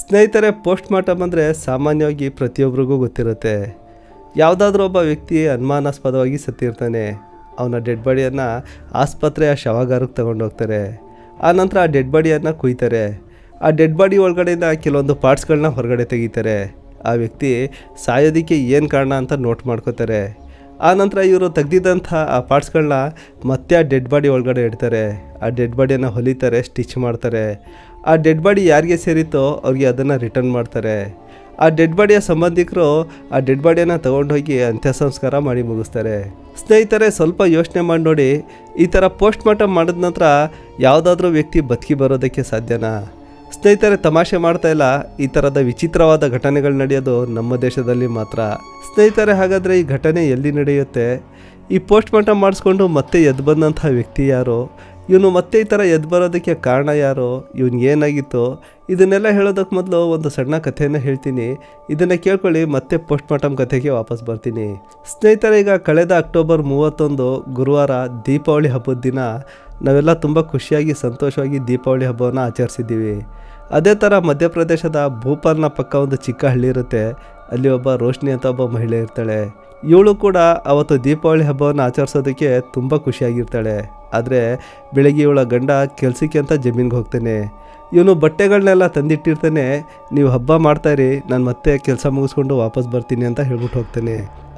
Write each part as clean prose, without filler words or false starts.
ಸ್ನೇಹಿತರೆ, post mortem ಅಂದರೆ ಸಾಮಾನ್ಯವಾಗಿ ಪ್ರತಿಯೊಬ್ಬರಿಗೂ ಗೊತ್ತಿರುತ್ತೆ. ಯಾವುದಾದ್ರೂ ಒಬ್ಬ ವ್ಯಕ್ತಿ ಅನುಮಾನಾಸ್ಪದವಾಗಿ ಸತ್ತಿರ್ತಾನೆ. ಅವನ ಡೆಡ್ ಬಾಡಿಯನ್ನು ಆಸ್ಪತ್ರೆಯ ಶವಾಗಾರಕ್ಕೆ ತಗೊಂಡೋಗ್ತಾರೆ. ಆನಂತರ ಆ ಡೆಡ್ ಬಾಡಿಯನ್ನು ಕುಯ್ತಾರೆ. ಆ ಡೆಡ್ ಬಾಡಿ ಒಳಗಡೆಯಿಂದ ಕೆಲವೊಂದು ಪಾರ್ಟ್ಸ್ಗಳನ್ನ ಹೊರಗಡೆ ತೆಗಿತಾರೆ. ಆ ವ್ಯಕ್ತಿ ಸಾಯೋದಕ್ಕೆ ಏನು ಕಾರಣ ಅಂತ ನೋಟ್ ಮಾಡ್ಕೋತಾರೆ. ಆನಂತರ ಇವರು ತೆಗ್ದಿದ್ದಂಥ ಆ ಪಾರ್ಟ್ಸ್ಗಳನ್ನ ಮತ್ತೆ ಆ ಡೆಡ್ ಬಾಡಿ ಒಳಗಡೆ ಇಡ್ತಾರೆ. ಆ ಡೆಡ್ ಬಾಡಿಯನ್ನು ಹೊಲಿತಾರೆ, ಸ್ಟಿಚ್ ಮಾಡ್ತಾರೆ. ಆ ಡೆಡ್ ಬಾಡಿ ಯಾರಿಗೆ ಸೇರಿತ್ತೋ ಅವ್ರಿಗೆ ಅದನ್ನು ರಿಟರ್ನ್ ಮಾಡ್ತಾರೆ. ಆ ಡೆಡ್ ಬಾಡಿಯ ಸಂಬಂಧಿಕರು ಆ ಡೆಡ್ ಬಾಡಿಯನ್ನು ತೊಗೊಂಡೋಗಿ ಅಂತ್ಯ ಸಂಸ್ಕಾರ ಮಾಡಿ ಮುಗಿಸ್ತಾರೆ. ಸ್ನೇಹಿತರೆ, ಸ್ವಲ್ಪ ಯೋಚನೆ ಮಾಡಿ ನೋಡಿ, ಈ ಥರ ಪೋಸ್ಟ್ ಮಾರ್ಟಮ್ ಮಾಡಿದ ನಂತರ ಯಾವುದಾದ್ರೂ ವ್ಯಕ್ತಿ ಬದುಕಿ ಬರೋದಕ್ಕೆ ಸಾಧ್ಯನಾ? ಸ್ನೇಹಿತರೆ, ತಮಾಷೆ ಮಾಡ್ತಾ ಇಲ್ಲ. ಈ ಥರದ ವಿಚಿತ್ರವಾದ ಘಟನೆಗಳು ನಡೆಯೋದು ನಮ್ಮ ದೇಶದಲ್ಲಿ ಮಾತ್ರ. ಸ್ನೇಹಿತರೆ, ಹಾಗಾದರೆ ಈ ಘಟನೆ ಎಲ್ಲಿ ನಡೆಯುತ್ತೆ? ಈ ಪೋಸ್ಟ್ ಮಾರ್ಟಮ್ ಮಾಡಿಸ್ಕೊಂಡು ಮತ್ತೆ ಎದ್ದು ಬಂದಂಥ ವ್ಯಕ್ತಿ ಯಾರು? ಇವನು ಮತ್ತೆ ಈ ಥರ ಎದ್ದು ಬರೋದಕ್ಕೆ ಕಾರಣ ಯಾರು? ಇವನಿಗೆ ಏನಾಗಿತ್ತು? ಇದನ್ನೆಲ್ಲ ಹೇಳೋದಕ್ಕೆ ಮೊದಲು ಒಂದು ಸಣ್ಣ ಕಥೆಯನ್ನು ಹೇಳ್ತೀನಿ. ಇದನ್ನು ಕೇಳ್ಕೊಳ್ಳಿ, ಮತ್ತೆ ಪೋಸ್ಟ್ ಮಾರ್ಟಮ್ ಕಥೆಗೆ ವಾಪಸ್ ಬರ್ತೀನಿ. ಸ್ನೇಹಿತರೆ, ಈಗ ಕಳೆದ ಅಕ್ಟೋಬರ್ 31 ಗುರುವಾರ ದೀಪಾವಳಿ ಹಬ್ಬದ ದಿನ ನಾವೆಲ್ಲ ತುಂಬ ಖುಷಿಯಾಗಿ ಸಂತೋಷವಾಗಿ ದೀಪಾವಳಿ ಹಬ್ಬವನ್ನು ಆಚರಿಸಿದ್ದೀವಿ. ಅದೇ ಥರ ಮಧ್ಯಪ್ರದೇಶದ ಭೋಪಾಲ್ನ ಪಕ್ಕ ಒಂದು ಚಿಕ್ಕ ಹಳ್ಳಿ ಇರುತ್ತೆ. ಅಲ್ಲಿ ಒಬ್ಬ ರೋಶ್ನಿ ಅಂತ ಒಬ್ಬ ಮಹಿಳೆ ಇರ್ತಾಳೆ. ಇವಳು ಕೂಡ ಅವತ್ತು ದೀಪಾವಳಿ ಹಬ್ಬವನ್ನು ಆಚರಿಸೋದಕ್ಕೆ ತುಂಬ ಖುಷಿಯಾಗಿರ್ತಾಳೆ. ಆದರೆ ಬೆಳಗ್ಗೆ ಇವಳ ಗಂಡ ಕೆಲಸಕ್ಕೆ ಅಂತ ಜಮೀನಿಗೆ ಹೋಗ್ತಾನೆ. ಇವನು ಬಟ್ಟೆಗಳನ್ನೆಲ್ಲ ತಂದಿಟ್ಟಿರ್ತಾನೆ. ನೀವು ಹಬ್ಬ ಮಾಡ್ತಾಯಿರಿ, ನಾನು ಮತ್ತೆ ಕೆಲಸ ಮುಗಿಸ್ಕೊಂಡು ವಾಪಸ್ ಬರ್ತೀನಿ ಅಂತ ಹೇಳ್ಬಿಟ್ಟು ಹೋಗ್ತಾನೆ.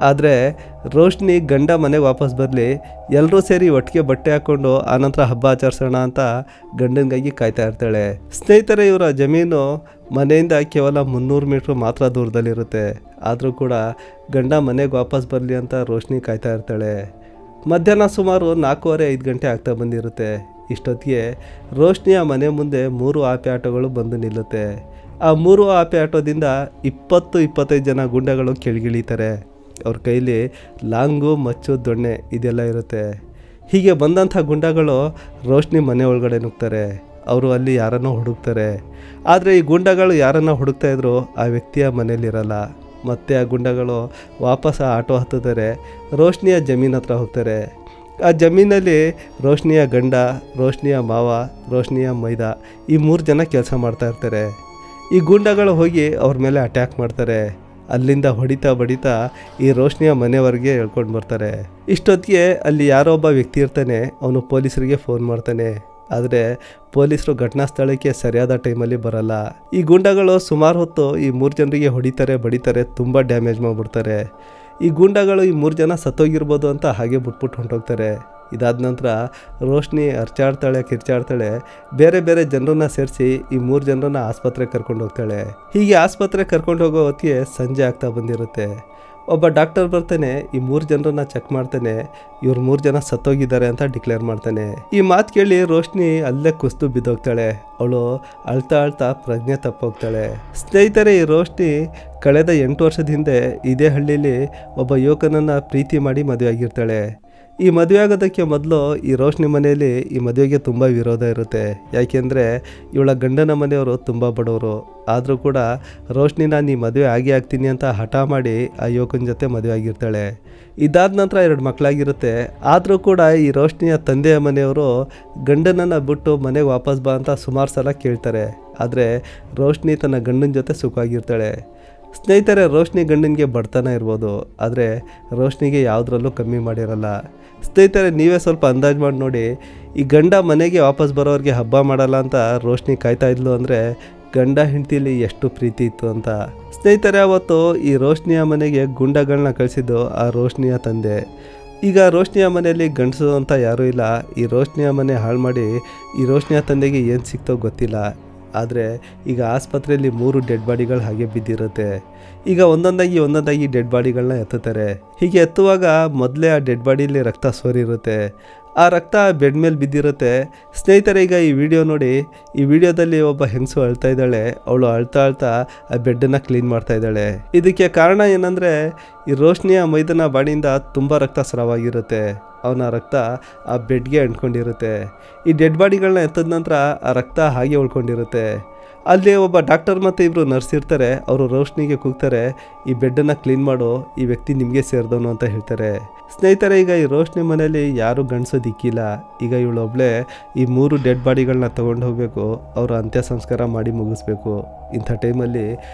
ಆದರೆ ರೋಶ್ನಿ ಗಂಡ ಮನೆಗೆ ವಾಪಸ್ ಬರಲಿ, ಎಲ್ಲರೂ ಸೇರಿ ಒಟ್ಟಿಗೆ ಬಟ್ಟೆ ಹಾಕ್ಕೊಂಡು ಆನಂತರ ಹಬ್ಬ ಆಚರಿಸೋಣ ಅಂತ ಗಂಡನಿಗಾಗಿ ಕಾಯ್ತಾ ಇರ್ತಾಳೆ. ಸ್ನೇಹಿತರೆ, ಇವರ ಜಮೀನು ಮನೆಯಿಂದ ಕೇವಲ 300 ಮೀಟ್ರ್ ಮಾತ್ರ ದೂರದಲ್ಲಿರುತ್ತೆ. ಆದರೂ ಕೂಡ ಗಂಡ ಮನೆಗೆ ವಾಪಸ್ ಬರಲಿ ಅಂತ ರೋಶ್ನಿ ಕಾಯ್ತಾ ಇರ್ತಾಳೆ. ಮಧ್ಯಾಹ್ನ ಸುಮಾರು 4:30-5 ಗಂಟೆ ಆಗ್ತಾ ಬಂದಿರುತ್ತೆ. ಇಷ್ಟೊತ್ತಿಗೆ ರೋಶ್ನಿಯ ಮನೆ ಮುಂದೆ 3 ಆಪೆ ಆಟೋಗಳು ಬಂದು ನಿಲ್ಲುತ್ತೆ. ಆ 3 ಆಪೆ ಆಟೋದಿಂದ 20-25 ಜನ ಗುಂಡಗಳು ಕೆಳಗಿಳಿತಾರೆ. ಅವ್ರ ಕೈಲಿ ಲಾಂಗು, ಮಚ್ಚು, ದೊಣ್ಣೆ ಇದೆಲ್ಲ ಇರುತ್ತೆ. ಹೀಗೆ ಬಂದಂಥ ಗುಂಡಗಳು ರೋಶ್ನಿ ಮನೆ ಒಳಗಡೆ ನುಗ್ತಾರೆ. ಅವರು ಅಲ್ಲಿ ಯಾರನ್ನೋ ಹುಡುಕ್ತಾರೆ. ಆದರೆ ಈ ಗುಂಡಗಳು ಯಾರನ್ನು ಹುಡುಕ್ತಾ ಇದ್ರು ಆ ವ್ಯಕ್ತಿಯ ಮನೇಲಿರಲ್ಲ. ಮತ್ತು ಆ ಗುಂಡಗಳು ವಾಪಸ್ ಆಟೋ ಹತ್ತಿದ್ದಾರೆ. ರೋಶ್ನಿಯ ಜಮೀನು ಹತ್ರ ಹೋಗ್ತಾರೆ. ಆ ಜಮೀನಲ್ಲಿ ರೋಶ್ನಿಯ ಗಂಡ, ರೋಶ್ನಿಯ ಮಾವ, ರೋಶ್ನಿಯ ಮೈದ ಈ 3 ಜನ ಕೆಲಸ ಮಾಡ್ತಾ ಇರ್ತಾರೆ. ಈ ಗುಂಡಗಳು ಹೋಗಿ ಅವ್ರ ಮೇಲೆ ಅಟ್ಯಾಕ್ ಮಾಡ್ತಾರೆ. ಅಲ್ಲಿಂದ ಹೊಡಿತಾ ಬಡಿತಾ ಈ ರೋಶ್ನಿಯ ಮನೆಯವರೆಗೆ ಹೇಳ್ಕೊಂಡು ಬರ್ತಾರೆ. ಇಷ್ಟೊತ್ತಿಗೆ ಅಲ್ಲಿ ಯಾರೋ ಒಬ್ಬ ವ್ಯಕ್ತಿ ಇರ್ತಾನೆ. ಅವನು ಪೊಲೀಸರಿಗೆ ಫೋನ್ ಮಾಡ್ತಾನೆ. ಆದರೆ ಪೊಲೀಸರು ಘಟನಾ ಸ್ಥಳಕ್ಕೆ ಸರಿಯಾದ ಟೈಮಲ್ಲಿ ಬರಲ್ಲ. ಈ ಗುಂಡಗಳು ಸುಮಾರು ಹೊತ್ತು ಈ 3 ಜನರಿಗೆ ಹೊಡಿತಾರೆ, ಬಡಿತಾರೆ, ತುಂಬ ಡ್ಯಾಮೇಜ್ ಮಾಡಿಬಿಡ್ತಾರೆ. ಈ ಗುಂಡಗಳು ಈ 3 ಜನ ಸತ್ತೋಗಿರ್ಬೋದು ಅಂತ ಹಾಗೆ ಬಿಟ್ಬಿಟ್ಟು ಹೊಂಟೋಗ್ತಾರೆ. ಇದಾದ ನಂತರ ರೋಶ್ನಿ ಅರ್ಚಾಡ್ತಾಳೆ, ಕಿರ್ಚಾಡ್ತಾಳೆ. ಬೇರೆ ಬೇರೆ ಜನರನ್ನ ಸೇರಿಸಿ ಈ 3 ಜನರನ್ನ ಆಸ್ಪತ್ರೆಗೆ ಕರ್ಕೊಂಡು ಹೋಗ್ತಾಳೆ. ಹೀಗೆ ಆಸ್ಪತ್ರೆಗೆ ಕರ್ಕೊಂಡು ಹೋಗೋ ಹೊತ್ತಿಗೆ ಸಂಜೆ ಆಗ್ತಾ ಬಂದಿರುತ್ತೆ. ಒಬ್ಬ ಡಾಕ್ಟರ್ ಬರ್ತಾನೆ. ಈ 3 ಜನರನ್ನ ಚೆಕ್ ಮಾಡ್ತಾನೆ. ಇವ್ರು 3 ಜನ ಸತ್ತೋಗಿದ್ದಾರೆ ಅಂತ ಡಿಕ್ಲೇರ್ ಮಾಡ್ತಾನೆ. ಈ ಮಾತು ಕೇಳಿ ರೋಶ್ನಿ ಅಲ್ಲೇ ಕುಸ್ತು ಬಿದ್ದೋಗ್ತಾಳೆ. ಅವಳು ಅಳ್ತಾ ಅಳ್ತಾ ಪ್ರಜ್ಞೆ ತಪ್ಪೋಗ್ತಾಳೆ. ಸ್ನೇಹಿತರೆ, ಈ ರೋಶ್ನಿ ಕಳೆದ 8 ವರ್ಷದ ಹಿಂದೆ ಇದೇ ಹಳ್ಳಿಲಿ ಒಬ್ಬ ಯುವಕನನ್ನು ಪ್ರೀತಿ ಮಾಡಿ ಮದುವೆ ಆಗಿರ್ತಾಳೆ. ಈ ಮದುವೆ ಆಗೋದಕ್ಕೆ ಮೊದಲು ಈ ರೋಶ್ನಿ ಮನೆಯಲ್ಲಿ ಈ ಮದುವೆಗೆ ತುಂಬ ವಿರೋಧ ಇರುತ್ತೆ. ಯಾಕೆಂದರೆ ಇವಳ ಗಂಡನ ಮನೆಯವರು ತುಂಬ ಬಡವರು. ಆದರೂ ಕೂಡ ರೋಶ್ನಿನ ನೀ ಮದುವೆ ಆಗ್ತೀನಿ ಅಂತ ಹಠ ಮಾಡಿ ಆ ಯುವಕನ ಜೊತೆ ಮದುವೆ ಆಗಿರ್ತಾಳೆ. ಇದಾದ ನಂತರ 2 ಮಕ್ಕಳಾಗಿರುತ್ತೆ. ಆದರೂ ಕೂಡ ಈ ರೋಶ್ನಿಯ ತಂದೆಯ ಮನೆಯವರು ಗಂಡನನ್ನು ಬಿಟ್ಟು ಮನೆಗೆ ವಾಪಸ್ ಬಾ ಅಂತ ಸುಮಾರು ಸಲ ಕೇಳ್ತಾರೆ. ಆದರೆ ರೋಶ್ನಿ ತನ್ನ ಗಂಡನ ಜೊತೆ ಸುಖವಾಗಿರ್ತಾಳೆ. ಸ್ನೇಹಿತರೆ, ರೋಶ್ನಿ ಗಂಡನಿಗೆ ಬಡತನ ಇರ್ಬೋದು, ಆದರೆ ರೋಶ್ನಿಗೆ ಯಾವುದ್ರಲ್ಲೂ ಕಮ್ಮಿ ಮಾಡಿರಲ್ಲ. ಸ್ನೇಹಿತರೆ, ನೀವೇ ಸ್ವಲ್ಪ ಅಂದಾಜು ಮಾಡಿ ನೋಡಿ, ಈ ಗಂಡ ಮನೆಗೆ ವಾಪಸ್ ಬರೋರಿಗೆ ಹಬ್ಬ ಮಾಡಲ್ಲ ಅಂತ ರೋಶ್ನಿ ಕಾಯ್ತಾ ಇದ್ಲು ಅಂದರೆ ಗಂಡ ಹೆಂಡತಿಲಿ ಎಷ್ಟು ಪ್ರೀತಿ ಇತ್ತು ಅಂತ. ಸ್ನೇಹಿತರೆ, ಅವತ್ತು ಈ ರೋಶ್ನಿಯ ಮನೆಗೆ ಗುಂಡಗಳನ್ನ ಕಳಿಸಿದ್ದು ಆ ರೋಶ್ನಿಯ ತಂದೆ. ಈಗ ರೋಶ್ನಿಯ ಮನೆಯಲ್ಲಿ ಗಂಡಸು ಅಂತ ಯಾರೂ ಇಲ್ಲ. ಈ ರೋಶ್ನಿಯ ಮನೆ ಹಾಳು ಮಾಡಿ ಈ ರೋಶ್ನಿಯ ತಂದೆಗೆ ಏನು ಸಿಕ್ತೋ ಗೊತ್ತಿಲ್ಲ. ಆದರೆ ಈಗ ಆಸ್ಪತ್ರೆಯಲ್ಲಿ 3 ಡೆಡ್ ಬಾಡಿಗಳು ಹಾಗೆ ಬಿದ್ದಿರುತ್ತೆ. ಈಗ ಒಂದೊಂದಾಗಿ ಡೆಡ್ ಬಾಡಿಗಳನ್ನ ಎತ್ತುತ್ತಾರೆ. ಹೀಗೆ ಎತ್ತುವಾಗ ಮೊದಲೇ ಆ ಡೆಡ್ ಬಾಡಿಯಲ್ಲಿ ರಕ್ತ ಸೋರಿರುತ್ತೆ. ಆ ರಕ್ತ ಬೆಡ್ ಮೇಲೆ ಬಿದ್ದಿರುತ್ತೆ. ಸ್ನೇಹಿತರೆ, ಈಗ ಈ ವಿಡಿಯೋ ನೋಡಿ. ಈ ವಿಡಿಯೋದಲ್ಲಿ ಒಬ್ಬ ಹೆಂಗಸು ಅಳ್ತಾ ಇದ್ದಾಳೆ. ಅವಳು ಅಳ್ತಾ ಅಳ್ತಾ ಆ ಬೆಡ್ಡನ್ನು ಕ್ಲೀನ್ ಮಾಡ್ತಾ ಇದ್ದಾಳೆ. ಇದಕ್ಕೆ ಕಾರಣ ಏನಂದರೆ ಈ ರೋಶ್ನಿಯ ಮೈದನ ಬಾಡಿಯಿಂದ ತುಂಬ ರಕ್ತ ಸ್ರಾವಾಗಿರುತ್ತೆ. ಅವನ ರಕ್ತ ಆ ಬೆಡ್ಗೆ ಅಂಟ್ಕೊಂಡಿರುತ್ತೆ. ಈ ಡೆಡ್ ಬಾಡಿಗಳನ್ನ ಎತ್ತದ ನಂತರ ಆ ರಕ್ತ ಹಾಗೆ ಉಳ್ಕೊಂಡಿರುತ್ತೆ. ಅಲ್ಲಿ ಒಬ್ಬ ಡಾಕ್ಟರ್ ಮತ್ತು ಇಬ್ಬರು ನರ್ಸ್ ಇರ್ತಾರೆ. ಅವರು ರೋಶ್ನಿಗೆ ಕೂಗ್ತಾರೆ, ಈ ಬೆಡ್ಡನ್ನು ಕ್ಲೀನ್ ಮಾಡು, ಈ ವ್ಯಕ್ತಿ ನಿಮಗೆ ಸೇರಿದವನು ಅಂತ ಹೇಳ್ತಾರೆ. ಸ್ನೇಹಿತರೆ, ಈಗ ಈ ರೋಶ್ನಿ ಮನೆಯಲ್ಲಿ ಯಾರೂ ಗಂಡಸು ದಿಕ್ಕಿಲ್ಲ. ಈಗ ಇವಳೊಬ್ಳೆ ಈ 3 ಡೆಡ್ ಬಾಡಿಗಳನ್ನ ತೊಗೊಂಡು ಹೋಗಬೇಕು, ಅವರ ಅಂತ್ಯ ಸಂಸ್ಕಾರ ಮಾಡಿ ಮುಗಿಸ್ಬೇಕು. ಇಂಥ ಟೈಮಲ್ಲಿ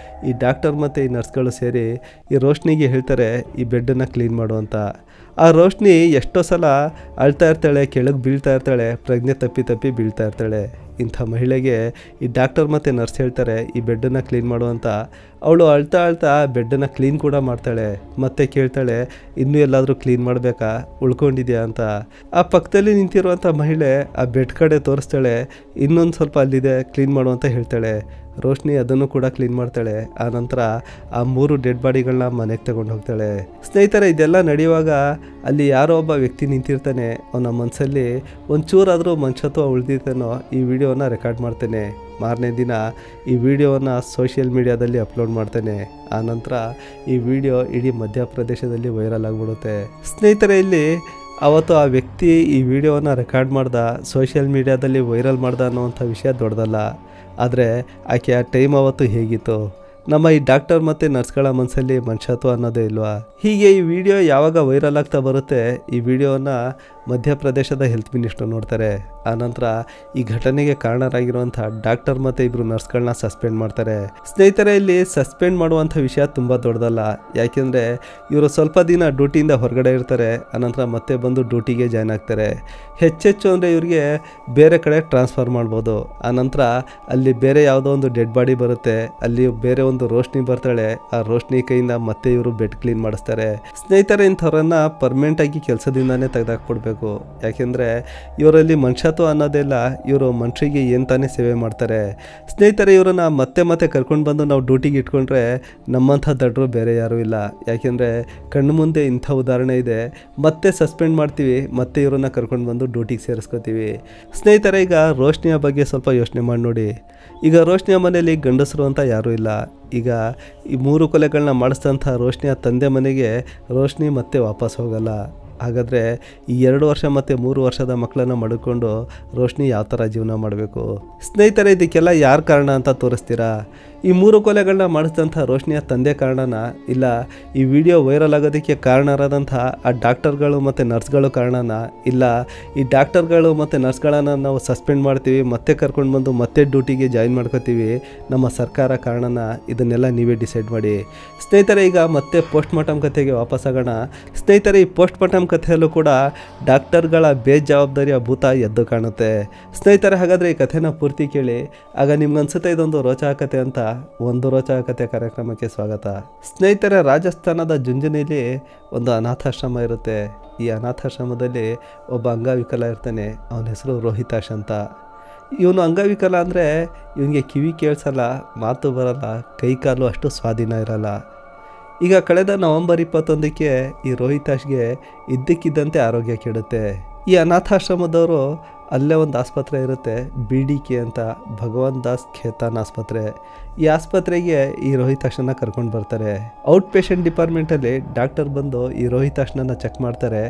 ಈ ಡಾಕ್ಟರ್ ಮತ್ತು ಈ ನರ್ಸ್ಗಳು ಸೇರಿ ಈ ರೋಶ್ನಿಗೆ ಹೇಳ್ತಾರೆ, ಈ ಬೆಡ್ಡನ್ನು ಕ್ಲೀನ್ ಮಾಡು ಅಂತ. ಆ ರೋಶ್ನಿ ಎಷ್ಟೋ ಸಲ ಅಳ್ತಾ ಇರ್ತಾಳೆ, ಕೆಳಗೆ ಬೀಳ್ತಾ ಇರ್ತಾಳೆ, ಪ್ರಜ್ಞೆ ತಪ್ಪಿ ಬೀಳ್ತಾ ಇರ್ತಾಳೆ. ಇಂಥ ಮಹಿಳೆಗೆ ಈ ಡಾಕ್ಟರ್ ಮತ್ತು ನರ್ಸ್ ಹೇಳ್ತಾರೆ, ಈ ಬೆಡ್ಡನ್ನು ಕ್ಲೀನ್ ಮಾಡು ಅಂತ. ಅವಳು ಅಳ್ತಾ ಬೆಡ್ಡನ್ನು ಕ್ಲೀನ್ ಕೂಡ ಮಾಡ್ತಾಳೆ. ಮತ್ತೆ ಕೇಳ್ತಾಳೆ, ಇನ್ನೂ ಎಲ್ಲಾದರೂ ಕ್ಲೀನ್ ಮಾಡಬೇಕಾ, ಉಳ್ಕೊಂಡಿದ್ಯಾ ಅಂತ. ಆ ಪಕ್ಕದಲ್ಲಿ ನಿಂತಿರುವಂಥ ಮಹಿಳೆ ಆ ಬೆಡ್ ಕಡೆ ತೋರಿಸ್ತಾಳೆ, ಇನ್ನೊಂದು ಸ್ವಲ್ಪ ಅಲ್ಲಿದೆ, ಕ್ಲೀನ್ ಮಾಡು ಅಂತ ಹೇಳ್ತಾಳೆ. ರೋಶ್ನಿ ಅದನ್ನು ಕೂಡ ಕ್ಲೀನ್ ಮಾಡ್ತಾಳೆ. ಆ ನಂತರ ಆ 3 ಡೆಡ್ ಬಾಡಿಗಳನ್ನ ಮನೆಗೆ ತಗೊಂಡು ಹೋಗ್ತಾಳೆ. ಸ್ನೇಹಿತರೆ, ಇದೆಲ್ಲ ನಡೆಯುವಾಗ ಅಲ್ಲಿ ಯಾರೋ ಒಬ್ಬ ವ್ಯಕ್ತಿ ನಿಂತಿರ್ತಾನೆ. ಅವನ ಮನಸ್ಸಲ್ಲಿ ಒಂಚೂರಾದರೂ ಮನುಷ್ಯತ್ವ ಉಳಿದಿರ್ತಾನೋ ಈ ವಿಡಿಯೋನ ರೆಕಾರ್ಡ್ ಮಾಡ್ತಾನೆ. ಮಾರನೇ ದಿನ ಈ ವಿಡಿಯೋವನ್ನು ಸೋಷಿಯಲ್ ಮೀಡಿಯಾದಲ್ಲಿ ಅಪ್ಲೋಡ್ ಮಾಡ್ತಾನೆ. ಆ ನಂತರ ಈ ವಿಡಿಯೋ ಇಡೀ ಮಧ್ಯಪ್ರದೇಶದಲ್ಲಿ ವೈರಲ್ ಆಗಿಬಿಡುತ್ತೆ. ಸ್ನೇಹಿತರೆ, ಇಲ್ಲಿ ಅವತ್ತು ಆ ವ್ಯಕ್ತಿ ಈ ವಿಡಿಯೋವನ್ನು ರೆಕಾರ್ಡ್ ಮಾಡ್ದ, ಸೋಷಿಯಲ್ ಮೀಡಿಯಾದಲ್ಲಿ ವೈರಲ್ ಮಾಡ್ದ ಅನ್ನೋವಂಥ ವಿಷಯ ದೊಡ್ಡದಲ್ಲ. ಆದರೆ ಆಕೆ ಆ ಟೈಮ್ ಅವತ್ತು ಹೇಗಿತ್ತು? ನಮ್ಮ ಈ ಡಾಕ್ಟರ್ ಮತ್ತು ನರ್ಸ್ಗಳ ಮನಸ್ಸಲ್ಲಿ ಮನುಷ್ಯತ್ವ ಅನ್ನೋದೇ ಇಲ್ವಾ? ಹೀಗೆ ಈ ವಿಡಿಯೋ ಯಾವಾಗ ವೈರಲ್ ಆಗ್ತಾ ಬರುತ್ತೆ, ಈ ವಿಡಿಯೋನ ಮಧ್ಯಪ್ರದೇಶದ ಹೆಲ್ತ್ ಮಿನಿಸ್ಟರ್ ನೋಡ್ತಾರೆ. ಆನಂತರ ಈ ಘಟನೆಗೆ ಕಾರಣರಾಗಿರುವಂಥ ಡಾಕ್ಟರ್ ಮತ್ತು ಇಬ್ಬರು ನರ್ಸ್ಗಳನ್ನ ಸಸ್ಪೆಂಡ್ ಮಾಡ್ತಾರೆ. ಸ್ನೇಹಿತರೆ, ಇಲ್ಲಿ ಸಸ್ಪೆಂಡ್ ಮಾಡುವಂಥ ವಿಷಯ ತುಂಬ ದೊಡ್ಡದಲ್ಲ. ಯಾಕೆಂದರೆ ಇವರು ಸ್ವಲ್ಪ ದಿನ ಡ್ಯೂಟಿಯಿಂದ ಹೊರಗಡೆ ಇರ್ತಾರೆ, ಆನಂತರ ಮತ್ತೆ ಬಂದು ಡ್ಯೂಟಿಗೆ ಜಾಯ್ನ್ ಆಗ್ತಾರೆ. ಹೆಚ್ಚೆಚ್ಚು ಅಂದರೆ ಇವರಿಗೆ ಬೇರೆ ಕಡೆ ಟ್ರಾನ್ಸ್ಫರ್ ಮಾಡ್ಬೋದು. ಆನಂತರ ಅಲ್ಲಿ ಬೇರೆ ಯಾವುದೋ ಒಂದು ಡೆಡ್ ಬಾಡಿ ಬರುತ್ತೆ, ಅಲ್ಲಿ ಬೇರೆ ಒಂದು ರೋಶ್ನಿ ಬರ್ತಾಳೆ. ಆ ರೋಶ್ನಿ ಕೈಯಿಂದ ಮತ್ತೆ ಇವರು ಬೆಡ್ ಕ್ಲೀನ್ ಮಾಡಿಸ್ತಾರೆ. ಸ್ನೇಹಿತರೆ, ಇಂಥವ್ರನ್ನ ಪರ್ಮನೆಂಟಾಗಿ ಕೆಲಸದಿಂದಾನೇ ತೆಗೆದಾಕ್ಬಿಡ್ಬೇಕು. ಯಾಕೆಂದರೆ ಇವರಲ್ಲಿ ಮನುಷ್ಯತ್ವ ಅನ್ನೋದೆಲ್ಲ, ಇವರು ಮನುಷ್ಯರಿಗೆ ಏನು ತಾನೇ ಸೇವೆ ಮಾಡ್ತಾರೆ. ಸ್ನೇಹಿತರೆ, ಇವರನ್ನ ಮತ್ತೆ ಕರ್ಕೊಂಡು ಬಂದು ನಾವು ಡ್ಯೂಟಿಗೆ ಇಟ್ಕೊಂಡ್ರೆ ನಮ್ಮಂಥ ದಡ್ರು ಬೇರೆ ಯಾರೂ ಇಲ್ಲ. ಯಾಕೆಂದರೆ ಕಣ್ಣು ಮುಂದೆ ಇಂಥ ಉದಾಹರಣೆ ಇದೆ. ಮತ್ತೆ ಸಸ್ಪೆಂಡ್ ಮಾಡ್ತೀವಿ, ಮತ್ತೆ ಇವರನ್ನ ಕರ್ಕೊಂಡು ಬಂದು ಡ್ಯೂಟಿಗೆ ಸೇರಿಸ್ಕೋತೀವಿ. ಸ್ನೇಹಿತರೆ, ಈಗ ರೋಶ್ನಿಯ ಬಗ್ಗೆ ಸ್ವಲ್ಪ ಯೋಚನೆ ಮಾಡಿ ನೋಡಿ. ಈಗ ರೋಶ್ನಿಯ ಮನೆಯಲ್ಲಿ ಗಂಡಸರು ಅಂತ ಯಾರೂ ಇಲ್ಲ. ಈಗ ಈ 3 ಕೊಲೆಗಳನ್ನ ಮಾಡಿಸಿದಂಥ ರೋಶ್ನಿಯ ತಂದೆ ಮನೆಗೆ ರೋಶ್ನಿ ಮತ್ತೆ ವಾಪಸ್ ಹೋಗಲ್ಲ. ಹಾಗಾದರೆ ಈ 2 ವರ್ಷ ಮತ್ತು 3 ವರ್ಷದ ಮಕ್ಕಳನ್ನು ಮಡ್ಕೊಂಡು ರೋಶ್ನಿ ಯಾವ ಥರ ಜೀವನ ಮಾಡಬೇಕು? ಸ್ನೇಹಿತರೆ, ಇದಕ್ಕೆಲ್ಲ ಯಾರು ಕಾರಣ ಅಂತ ತೋರಿಸ್ತೀರಾ? ಈ 3 ಕೊಲೆಗಳನ್ನ ಮಾಡಿಸಿದಂಥ ರೋಶ್ನಿಯ ತಂದೆ ಕಾರಣನ, ಇಲ್ಲ ಈ ವಿಡಿಯೋ ವೈರಲ್ ಆಗೋದಕ್ಕೆ ಕಾರಣರಾದಂಥ ಆ ಡಾಕ್ಟರ್ಗಳು ಮತ್ತು ನರ್ಸ್ಗಳು ಕಾರಣನ, ಇಲ್ಲ ಈ ಡಾಕ್ಟರ್ಗಳು ಮತ್ತು ನರ್ಸ್ಗಳನ್ನು ನಾವು ಸಸ್ಪೆಂಡ್ ಮಾಡ್ತೀವಿ, ಮತ್ತೆ ಕರ್ಕೊಂಡು ಬಂದು ಮತ್ತೆ ಡ್ಯೂಟಿಗೆ ಜಾಯಿನ್ ಮಾಡ್ಕೋತೀವಿ, ನಮ್ಮ ಸರ್ಕಾರ ಕಾರಣನ? ಇದನ್ನೆಲ್ಲ ನೀವೇ ಡಿಸೈಡ್ ಮಾಡಿ. ಸ್ನೇಹಿತರೆ, ಈಗ ಮತ್ತೆ ಪೋಸ್ಟ್ ಮಾರ್ಟಮ್ ಕಥೆಗೆ ವಾಪಸ್ ಆಗೋಣ. ಸ್ನೇಹಿತರೆ, ಈ ಪೋಸ್ಟ್ ಮಾರ್ಟಮ್ ಕಥೆಯಲ್ಲೂ ಕೂಡ ಡಾಕ್ಟರ್ಗಳ ಬೇಜವಾಬ್ದಾರಿಯ ಭೂತ ಎದ್ದು ಕಾಣುತ್ತೆ. ಸ್ನೇಹಿತರೆ, ಹಾಗಾದರೆ ಈ ಕಥೆನ ಪೂರ್ತಿ ಕೇಳಿ, ಆಗ ನಿಮ್ಗನ್ಸುತ್ತೆ ಇದೊಂದು ರೋಚಕ ಕಥೆ ಅಂತ. ಒಂದು ರೋಚಕ ಕಥೆ ಕಾರ್ಯಕ್ರಮಕ್ಕೆ ಸ್ವಾಗತ. ಸ್ನೇಹಿತರೆ, ರಾಜಸ್ಥಾನದ ಜುಂಜುನಿಲಿ ಒಂದು ಅನಾಥಾಶ್ರಮ ಇರುತ್ತೆ. ಈ ಅನಾಥಾಶ್ರಮದಲ್ಲಿ ಒಬ್ಬ ಅಂಗವಿಕಲ ಇರ್ತಾನೆ. ಅವನ ಹೆಸರು ರೋಹಿತಾಶ್ ಅಂತ. ಇವನು ಅಂಗವಿಕಲ ಅಂದರೆ ಇವನಿಗೆ ಕಿವಿ ಕೇಳಿಸಲ್ಲ, ಮಾತು ಬರಲ್ಲ, ಕೈಕಾಲು ಅಷ್ಟು ಸ್ವಾಧೀನ ಇರಲ್ಲ. ಈಗ ಕಳೆದ ನವೆಂಬರ್ 21ಕ್ಕೆ ಈ ರೋಹಿತಾಶ್ಗೆ ಇದ್ದಕ್ಕಿದ್ದಂತೆ ಆರೋಗ್ಯ ಕೆಡುತ್ತೆ. ಈ ಅನಾಥಾಶ್ರಮದವರು ಅಲ್ಲೇ ಒಂದು ಆಸ್ಪತ್ರೆ ಇರುತ್ತೆ, BDK ಅಂತ, ಭಗವಾನ್ ದಾಸ್ ಖೇತಾನ್ ಆಸ್ಪತ್ರೆ. ಈ ಆಸ್ಪತ್ರೆಗೆ ಈ ರೋಹಿತಾಶ್ನ ಕರ್ಕೊಂಡು ಬರ್ತಾರೆ. ಔಟ್ ಪೇಷಂಟ್ ಡಿಪಾರ್ಟ್ಮೆಂಟಲ್ಲಿ ಡಾಕ್ಟರ್ ಬಂದು ಈ ರೋಹಿತಾಶ್ನ ಚೆಕ್ ಮಾಡ್ತಾರೆ.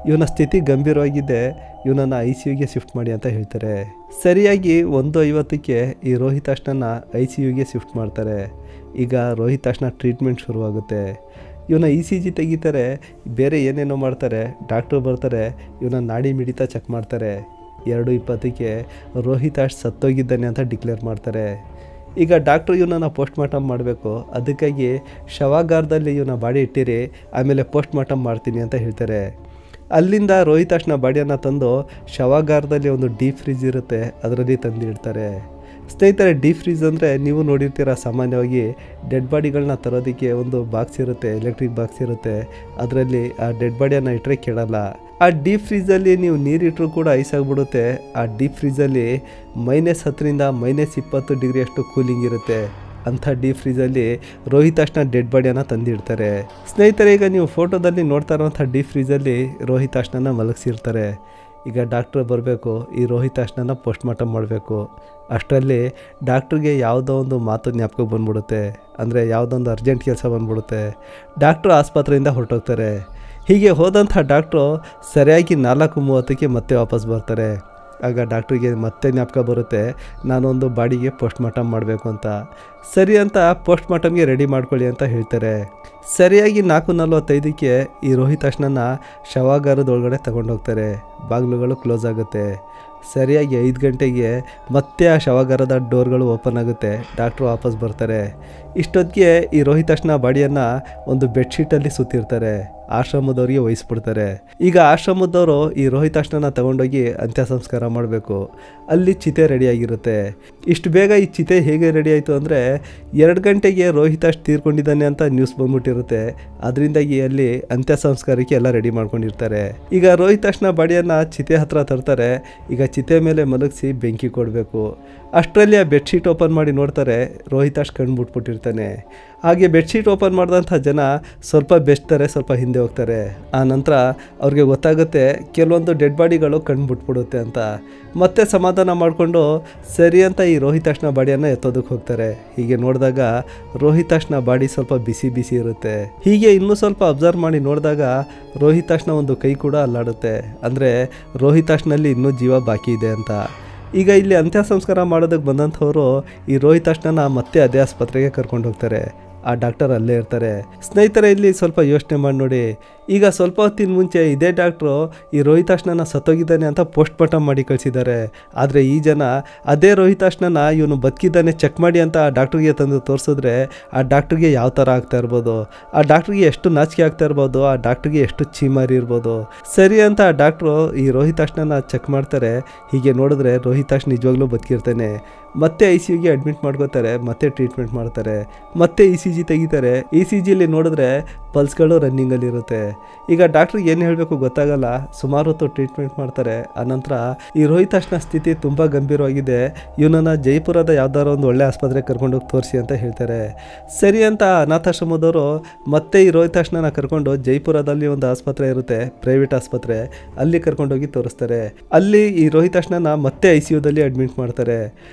ಇವನ ಸ್ಥಿತಿ ಗಂಭೀರವಾಗಿದೆ, ಇವನನ್ನು ICUಗೆ ಶಿಫ್ಟ್ ಮಾಡಿ ಅಂತ ಹೇಳ್ತಾರೆ. ಸರಿಯಾಗಿ 1:50ಕ್ಕೆ ಈ ರೋಹಿತಾಶ್ನ ICUಗೆ ಶಿಫ್ಟ್ ಮಾಡ್ತಾರೆ. ಈಗ ರೋಹಿತಾಶ್ನ ಟ್ರೀಟ್ಮೆಂಟ್ ಶುರುವಾಗುತ್ತೆ. ಇವನ ECG ತೆಗಿತಾರೆ, ಬೇರೆ ಏನೇನೋ ಮಾಡ್ತಾರೆ. ಡಾಕ್ಟ್ರು ಬರ್ತಾರೆ, ಇವನ ನಾಡಿ ಮಿಡಿತ ಚೆಕ್ ಮಾಡ್ತಾರೆ. 2:20ಕ್ಕೆ ರೋಹಿತಾಶ್ ಸತ್ತೋಗಿದ್ದಾನೆ ಅಂತ ಡಿಕ್ಲೇರ್ ಮಾಡ್ತಾರೆ. ಈಗ ಡಾಕ್ಟ್ರು ಇವನನ್ನು ಪೋಸ್ಟ್ ಮಾರ್ಟಮ್ ಮಾಡಬೇಕು, ಅದಕ್ಕಾಗಿ ಶವಾಗಾರದಲ್ಲಿ ಇವನ ಬಾಡಿ ಇಟ್ಟಿರಿ, ಆಮೇಲೆ ಪೋಸ್ಟ್ ಮಾರ್ಟಮ್ ಮಾಡ್ತೀನಿ ಅಂತ ಹೇಳ್ತಾರೆ. ಅಲ್ಲಿಂದ ರೋಹಿತಾಶ್ನ ಬಾಡಿಯನ್ನು ತಂದು ಶವಾಗಾರದಲ್ಲಿ ಒಂದು ಡೀಪ್ ಫ್ರೀಜ್ ಇರುತ್ತೆ, ಅದರಲ್ಲಿ ತಂದು ಇಡ್ತಾರೆ. ಸ್ನೇಹಿತರೆ, ಡೀಪ್ ಫ್ರೀಜ್ ಅಂದರೆ ನೀವು ನೋಡಿರ್ತೀರ, ಸಾಮಾನ್ಯವಾಗಿ ಡೆಡ್ ಬಾಡಿಗಳನ್ನ ತರೋದಕ್ಕೆ ಒಂದು ಬಾಕ್ಸ್ ಇರುತ್ತೆ, ಎಲೆಕ್ಟ್ರಿಕ್ ಬಾಕ್ಸ್ ಇರುತ್ತೆ. ಅದರಲ್ಲಿ ಆ ಡೆಡ್ ಬಾಡಿಯನ್ನು ಇಟ್ಟರೆ ಕೆಡಲ್ಲ. ಆ ಡೀಪ್ ಫ್ರೀಜಲ್ಲಿ ನೀವು ನೀರಿಟ್ಟರೂ ಕೂಡ ಐಸ್ ಆಗಿಬಿಡುತ್ತೆ. ಆ ಡೀಪ್ ಫ್ರೀಜಲ್ಲಿ -10ರಿಂದ -20 ಡಿಗ್ರಿಯಷ್ಟು ಕೂಲಿಂಗ್ ಇರುತ್ತೆ. ಅಂಥ ಡೀಪ್ ಫ್ರೀಜಲ್ಲಿ ರೋಹಿತಾಶ್ನ ಡೆಡ್ ಬಾಡಿಯನ್ನು ತಂದಿಡ್ತಾರೆ. ಸ್ನೇಹಿತರೆ, ಈಗ ನೀವು ಫೋಟೋದಲ್ಲಿ ನೋಡ್ತಾ ಇರೋವಂಥ ಡೀಪ್ ಫ್ರೀಜಲ್ಲಿ ರೋಹಿತಾಶ್ನ ಮಲಗಿಸಿರ್ತಾರೆ. ಈಗ ಡಾಕ್ಟ್ರು ಬರಬೇಕು, ಈ ರೋಹಿತಾಶ್ನ ಪೋಸ್ಟ್ ಮಾರ್ಟಮ್ ಮಾಡಬೇಕು. ಅಷ್ಟರಲ್ಲಿ ಡಾಕ್ಟ್ರಿಗೆ ಯಾವುದೋ ಒಂದು ಮಾತು ಜ್ಞಾಪಕಕ್ಕೆ ಬಂದ್ಬಿಡುತ್ತೆ, ಅಂದರೆ ಯಾವುದೊಂದು ಅರ್ಜೆಂಟ್ ಕೆಲಸ ಬಂದ್ಬಿಡುತ್ತೆ. ಡಾಕ್ಟ್ರು ಆಸ್ಪತ್ರೆಯಿಂದ ಹೊರಟೋಗ್ತಾರೆ. ಹೀಗೆ ಹೋದಂಥ ಡಾಕ್ಟ್ರು ಸರಿಯಾಗಿ 4:30ಕ್ಕೆ ಮತ್ತೆ ವಾಪಸ್ ಬರ್ತಾರೆ. ಆಗ ಡಾಕ್ಟ್ರಿಗೆ ಮತ್ತೆ ಜ್ಞಾಪಕ ಬರುತ್ತೆ, ನಾನೊಂದು ಬಾಡಿಗೆ ಪೋಸ್ಟ್ ಮಾರ್ಟಮ್ ಮಾಡಬೇಕು ಅಂತ. ಸರಿ ಅಂತ ಪೋಸ್ಟ್ ಮಾರ್ಟಮ್ಗೆ ರೆಡಿ ಮಾಡ್ಕೊಳ್ಳಿ ಅಂತ ಹೇಳ್ತಾರೆ. ಸರಿಯಾಗಿ 4:45ಕ್ಕೆ ಈ ರೋಹಿತಾಶ್ನ ಶವಾಗಾರದೊಳಗಡೆ ತಗೊಂಡೋಗ್ತಾರೆ. ಬಾಗಿಲುಗಳು ಕ್ಲೋಸ್ ಆಗುತ್ತೆ. ಸರಿಯಾಗಿ 5 ಗಂಟೆಗೆ ಮತ್ತೆ ಆ ಶವಾಗಾರದ ಡೋರ್ಗಳು ಓಪನ್ ಆಗುತ್ತೆ. ಡಾಕ್ಟ್ರು ವಾಪಸ್ ಬರ್ತಾರೆ. ಇಷ್ಟೊತ್ತಿಗೆ ಈ ರೋಹಿತಾಶ್ನ ಬಾಡಿಯನ್ನು ಒಂದು ಬೆಡ್ಶೀಟಲ್ಲಿ ಸುತ್ತಿರ್ತಾರೆ. ಆಶ್ರಮದವ್ರಿಗೆ ವಹಿಸ್ಬಿಡ್ತಾರೆ. ಈಗ ಆಶ್ರಮದವರು ಈ ರೋಹಿತಾಶ್ನ ತಗೊಂಡೋಗಿ ಅಂತ್ಯ ಸಂಸ್ಕಾರ ಮಾಡಬೇಕು. ಅಲ್ಲಿ ಚಿತೆ ರೆಡಿಯಾಗಿರುತ್ತೆ. ಇಷ್ಟು ಬೇಗ ಈ ಚಿತೆ ಹೇಗೆ ರೆಡಿ ಆಯಿತು ಅಂದರೆ 2 ಗಂಟೆಗೆ ರೋಹಿತಾಶ್ ತೀರ್ಕೊಂಡಿದ್ದಾನೆ ಅಂತ ನ್ಯೂಸ್ ಬಂದ್ಬಿಟ್ಟಿರುತ್ತೆ. ಅದರಿಂದಾಗಿ ಅಲ್ಲಿ ಅಂತ್ಯ ಸಂಸ್ಕಾರಕ್ಕೆ ಎಲ್ಲ ರೆಡಿ ಮಾಡ್ಕೊಂಡಿರ್ತಾರೆ. ಈಗ ರೋಹಿತಾಶ್ನ ಬಾಡಿಯನ್ನು ಚಿತೆ ಹತ್ರ ತರ್ತಾರೆ. ಈಗ ಚಿತೆ ಮೇಲೆ ಮಲಗಿಸಿ ಬೆಂಕಿ ಕೊಡಬೇಕು. ಅಷ್ಟರಲ್ಲಿ ಆ ಬೆಡ್ಶೀಟ್ ಓಪನ್ ಮಾಡಿ ನೋಡ್ತಾರೆ, ರೋಹಿತಾಶ್ ಕಣ್ಣು ಬಿಟ್ಬಿಟ್ಟಿರ್ತಾನೆ. ಹಾಗೆ ಬೆಡ್ಶೀಟ್ ಓಪನ್ ಮಾಡಿದಂಥ ಜನ ಸ್ವಲ್ಪ ಬೆಚ್ತಾರೆ, ಸ್ವಲ್ಪ ಹಿಂದೆ ಹೋಗ್ತಾರೆ. ಆ ನಂತರ ಅವ್ರಿಗೆ ಗೊತ್ತಾಗುತ್ತೆ ಕೆಲವೊಂದು ಡೆಡ್ ಬಾಡಿಗಳು ಕಣ್ಣು ಬಿಟ್ಬಿಡುತ್ತೆ ಅಂತ. ಮತ್ತೆ ಸಮಾಧಾನ ಮಾಡಿಕೊಂಡು ಸರಿ ಅಂತ ಈ ರೋಹಿತಾಶ್ನ ಬಾಡಿಯನ್ನು ಎತ್ತೋದಕ್ಕೆ ಹೋಗ್ತಾರೆ. ಹೀಗೆ ನೋಡಿದಾಗ ರೋಹಿತಾಶ್ನ ಬಾಡಿ ಸ್ವಲ್ಪ ಬಿಸಿ ಬಿಸಿ ಇರುತ್ತೆ. ಹೀಗೆ ಇನ್ನೂ ಸ್ವಲ್ಪ ಅಬ್ಸರ್ವ್ ಮಾಡಿ ನೋಡಿದಾಗ ರೋಹಿತಾಶ್ನ ಒಂದು ಕೈ ಕೂಡ ಅಲ್ಲಾಡುತ್ತೆ. ಅಂದರೆ ರೋಹಿತಾಶ್ನಲ್ಲಿ ಇನ್ನೂ ಜೀವ ಬಾಕಿ ಇದೆ ಅಂತ. ಈಗ ಇಲ್ಲಿ ಅಂತ್ಯ ಸಂಸ್ಕಾರ ಮಾಡೋದಕ್ಕೆ ಬಂದಂಥವರು ಈ ರೋಹಿತಾಶ್ನ ಮತ್ತೆ ಅದೇ ಆಸ್ಪತ್ರೆಗೆ ಕರ್ಕೊಂಡು ಹೋಗ್ತಾರೆ. ಆ ಡಾಕ್ಟರ್ ಅಲ್ಲೇ ಇರ್ತಾರೆ. ಸ್ನೇಹಿತರೆ, ಇಲ್ಲಿ ಸ್ವಲ್ಪ ಯೋಚನೆ ಮಾಡಿ ನೋಡಿ. ಈಗ ಸ್ವಲ್ಪ ಹೊತ್ತಿನ ಮುಂಚೆ ಇದೇ ಡಾಕ್ಟ್ರು ಈ ರೋಹಿತಾಶ್ನ ಸತ್ತೋಗಿದ್ದಾನೆ ಅಂತ ಪೋಸ್ಟ್ ಮಾರ್ಟಮ್ ಮಾಡಿ ಕಳಿಸಿದ್ದಾರೆ. ಆದರೆ ಈ ಜನ ಅದೇ ರೋಹಿತಾಶ್ನ ಇವನು ಬದುಕಿದ್ದಾನೆ ಚೆಕ್ ಮಾಡಿ ಅಂತ ಆ ಡಾಕ್ಟ್ರಿಗೆ ತಂದು ತೋರಿಸಿದ್ರೆ ಆ ಡಾಕ್ಟ್ರಿಗೆ ಯಾವ ಥರ ಆಗ್ತಾ ಇರ್ಬೋದು, ಆ ಡಾಕ್ಟ್ರಿಗೆ ಎಷ್ಟು ನಾಚಿಕೆ ಆಗ್ತಾ ಇರ್ಬೋದು, ಆ ಡಾಕ್ಟ್ರಿಗೆ ಎಷ್ಟು ಚೀಮಾರಿ ಇರ್ಬೋದು. ಸರಿ ಅಂತ ಆ ಡಾಕ್ಟ್ರು ಈ ರೋಹಿತಾಶ್ನ ಚೆಕ್ ಮಾಡ್ತಾರೆ. ಹೀಗೆ ನೋಡಿದ್ರೆ ರೋಹಿತಾಶ್ ನಿಜವಾಗ್ಲೂ ಬದುಕಿರ್ತಾನೆ. ಮತ್ತೆ ICUಗೆ ಅಡ್ಮಿಟ್ ಮಾಡ್ಕೋತಾರೆ. ಮತ್ತೆ ಟ್ರೀಟ್ಮೆಂಟ್ ಮಾಡ್ತಾರೆ. ಮತ್ತೆ ECG ತೆಗಿತಾರೆ. ECGಲಿ ನೋಡಿದ್ರೆ ಪಲ್ಸ್ಗಳು ರನ್ನಿಂಗಲ್ಲಿರುತ್ತೆ. ಈಗ ಡಾಕ್ಟ್ರಿಗೆ ಏನು ಹೇಳಬೇಕು ಗೊತ್ತಾಗಲ್ಲ. ಸುಮಾರು ಹೊತ್ತು ಟ್ರೀಟ್ಮೆಂಟ್ ಮಾಡ್ತಾರೆ. ಆನಂತರ ಈ ರೋಹಿತಾಶ್ನ ಸ್ಥಿತಿ ತುಂಬ ಗಂಭೀರವಾಗಿದೆ, ಇವನನ್ನು ಜೈಪುರದ ಯಾವ್ದಾದ್ರು ಒಂದು ಒಳ್ಳೆ ಆಸ್ಪತ್ರೆಗೆ ಕರ್ಕೊಂಡೋಗಿ ತೋರಿಸಿ ಅಂತ ಹೇಳ್ತಾರೆ. ಸರಿ ಅಂತ ಅನಾಥಾಶ್ರಮದವರು ಮತ್ತೆ ಈ ರೋಹಿತಾಶ್ನ ಕರ್ಕೊಂಡು ಜೈಪುರದಲ್ಲಿ ಒಂದು ಆಸ್ಪತ್ರೆ ಇರುತ್ತೆ, ಪ್ರೈವೇಟ್ ಆಸ್ಪತ್ರೆ, ಅಲ್ಲಿ ಕರ್ಕೊಂಡೋಗಿ ತೋರಿಸ್ತಾರೆ. ಅಲ್ಲಿ ಈ ರೋಹಿತಾಶ್ನ ಮತ್ತೆ ICUದಲ್ಲಿ ಅಡ್ಮಿಟ್ ಮಾಡ್ತಾರೆ.